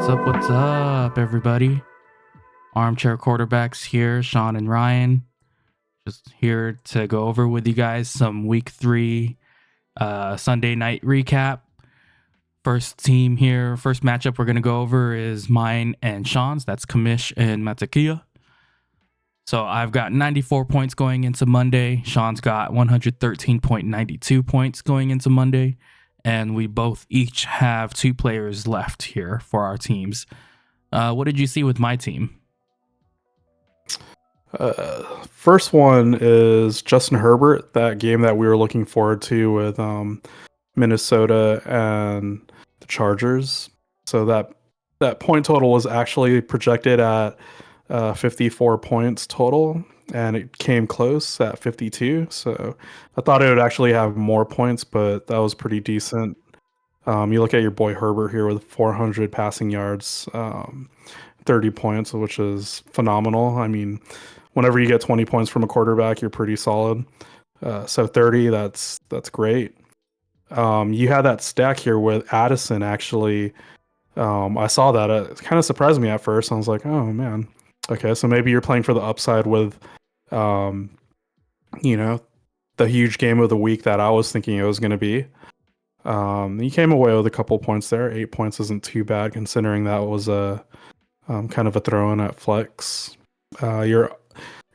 What's up, everybody? Armchair quarterbacks here, Shawn and Ryan. Just here to go over with you guys some week 3 Sunday night recap. First team here, first matchup we're going to go over is mine and Shawn's. That's Commish and Mantequilla. So I've got 94 points going into Monday. Shawn's got 113.92 points going into Monday. And we both each have 2 players left here for our teams. What did you see with my team? First one is Justin Herbert, that game that we were looking forward to with Minnesota and the Chargers. So that point total was actually projected at 54 points total, and it came close at 52. So I thought it would actually have more points, but that was pretty decent. You look at your boy Herbert here with 400 passing yards, 30 points, which is phenomenal. I mean, whenever you get 20 points from a quarterback, you're pretty solid. So 30, that's great. You had that stack here with Addison, actually. I saw that. It kind of surprised me at first. I was like, oh, man. Okay, so maybe you're playing for the upside with, the huge game of the week that I was thinking it was going to be. You came away with a couple points there. 8 points isn't too bad, considering that was a kind of a throw-in at flex. Your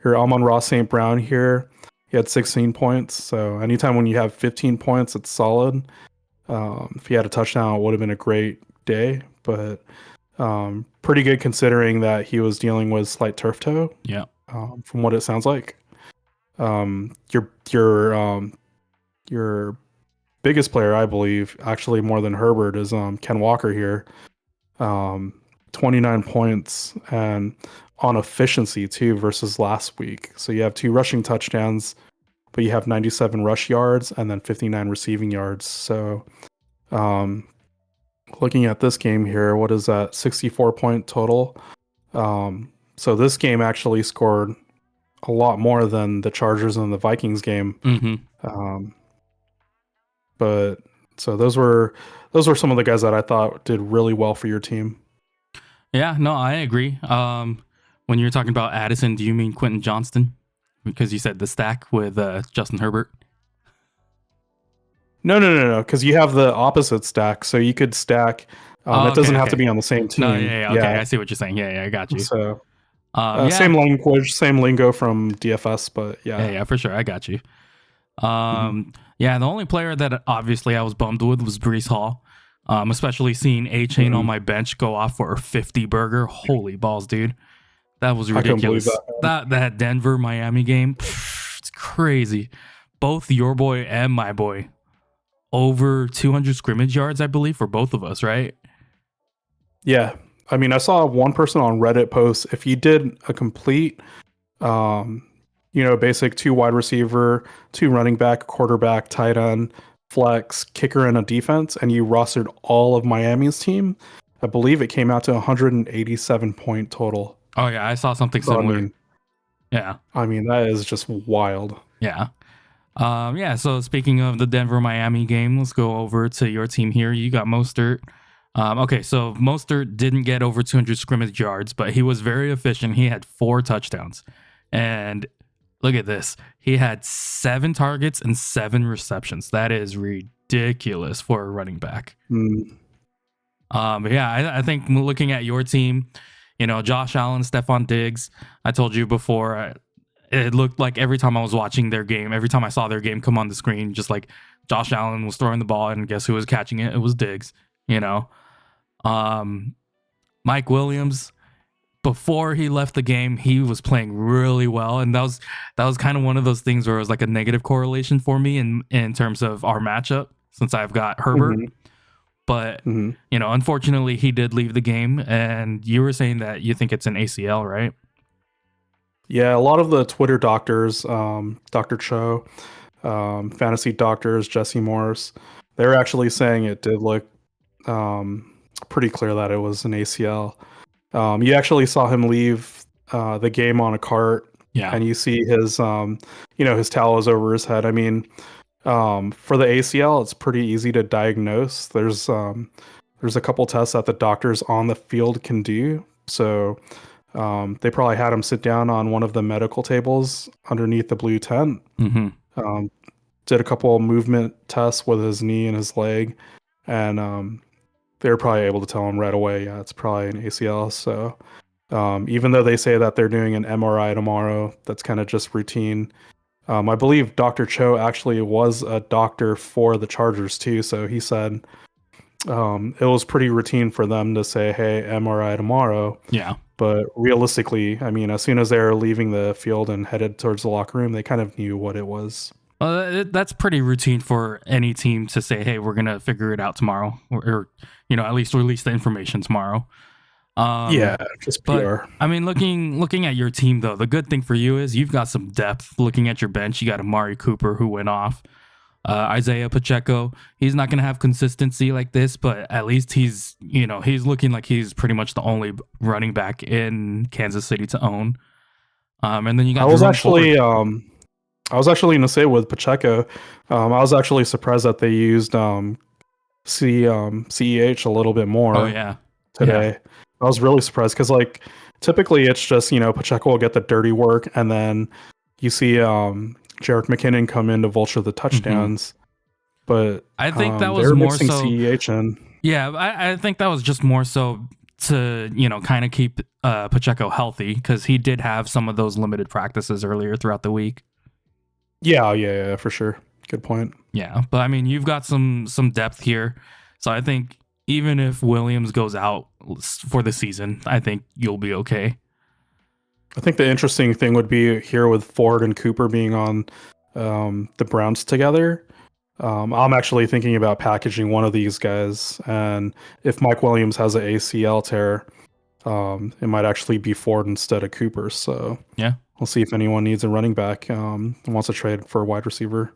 Amon-Ra St. Brown here, he had 16 points. So anytime when you have 15 points, it's solid. If he had a touchdown, it would have been a great day. But pretty good considering that he was dealing with slight turf toe. Yeah. From what it sounds like. Your biggest player, I believe, actually more than Herbert, is Ken Walker here. 29 points and on efficiency too versus last week. So you have 2 rushing touchdowns, but you have 97 rush yards and then 59 receiving yards. So looking at this game here, what is that? 64 point total. So this game actually scored a lot more than the Chargers and the Vikings game. Mm-hmm. But so those were some of the guys that I thought did really well for your team. Yeah, no, I agree. When you're talking about Addison, do you mean Quentin Johnston? Because you said the stack with Justin Herbert. No. Because you have the opposite stack, so you could stack. It doesn't have to be on the same team. No, yeah. Okay, I see what you're saying. Yeah, I got you. So yeah. Same language, same lingo from DFS, but Yeah, for sure. I got you. Yeah, the only player that obviously I was bummed with was Breece Hall. Especially seeing A-Chain on my bench go off for a 50 burger. Holy balls, dude. That was ridiculous. That Denver-Miami game, it's crazy. Both your boy and my boy over 200 scrimmage yards, I believe, for both of us, right? Yeah. I mean, I saw one person on Reddit post, if you did a complete, basic 2 wide receiver, 2 running back, quarterback, tight end, flex, kicker, and a defense, and you rostered all of Miami's team, I believe it came out to 187 point total. Oh, yeah, I saw something similar. I mean, that is just wild. Yeah. So speaking of the Denver-Miami game, let's go over to your team here. You got Mostert. Okay, so Mostert didn't get over 200 scrimmage yards, but he was very efficient. He had 4 touchdowns. And look at this. He had 7 targets and 7 receptions. That is ridiculous for a running back. I think looking at your team, Josh Allen, Stephon Diggs, I told you before, it looked like every time I was watching their game, every time I saw their game come on the screen, just like Josh Allen was throwing the ball and guess who was catching it? It was Diggs, Mike Williams, before he left the game, he was playing really well. And that was kind of one of those things where it was like a negative correlation for me in terms of our matchup, since I've got Herbert. Mm-hmm. But, unfortunately, he did leave the game. And you were saying that you think it's an ACL, right? Yeah, a lot of the Twitter doctors, Dr. Cho, fantasy doctors, Jesse Morris, they're actually saying it did look pretty clear that it was an ACL. You actually saw him leave the game on a cart, and you see his, his towel is over his head. I mean, for the ACL, it's pretty easy to diagnose. There's there's a couple tests that the doctors on the field can do. So they probably had him sit down on one of the medical tables underneath the blue tent. Mm-hmm. Did a couple of movement tests with his knee and his leg, and they were probably able to tell him right away, yeah, it's probably an ACL. So even though they say that they're doing an MRI tomorrow, that's kind of just routine. I believe Dr. Cho actually was a doctor for the Chargers too, so he said it was pretty routine for them to say, hey, MRI tomorrow. Yeah. But realistically, I mean, as soon as they were leaving the field and headed towards the locker room, they kind of knew what it was. That's pretty routine for any team to say, hey, we're going to figure it out tomorrow, or at least release the information tomorrow. Yeah, just PR. But, I mean, looking at your team, though, the good thing for you is you've got some depth. Looking at your bench, you got Amari Cooper, who went off. Isaiah Pacheco, he's not going to have consistency like this, but at least he's looking like he's pretty much the only running back in Kansas City to own. And then you got I was actually going to say with Pacheco, I was actually surprised that they used CEH a little bit more. Oh yeah, today. Yeah. I was really surprised because like typically it's just Pacheco will get the dirty work, and then you see Jerick McKinnon come in to vulture the touchdowns. But I think that was more so CEH in. Yeah, I think that was just more so to kind of keep Pacheco healthy, because he did have some of those limited practices earlier throughout the week. Yeah, for sure. Good point. Yeah, but I mean, you've got some depth here, so I think even if Williams goes out for the season, I think you'll be okay. I think the interesting thing would be here with Ford and Cooper being on the Browns together. I'm actually thinking about packaging one of these guys, and if Mike Williams has an ACL tear, it might actually be Ford instead of Cooper. So yeah, we'll see if anyone needs a running back and wants to trade for a wide receiver.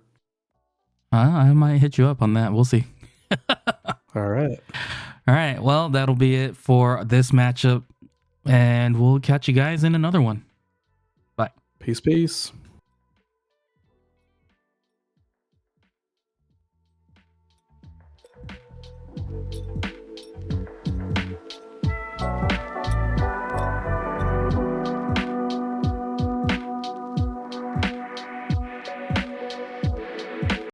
I might hit you up on that. We'll see. All right. Well, that'll be it for this matchup, and we'll catch you guys in another one. Bye. Peace.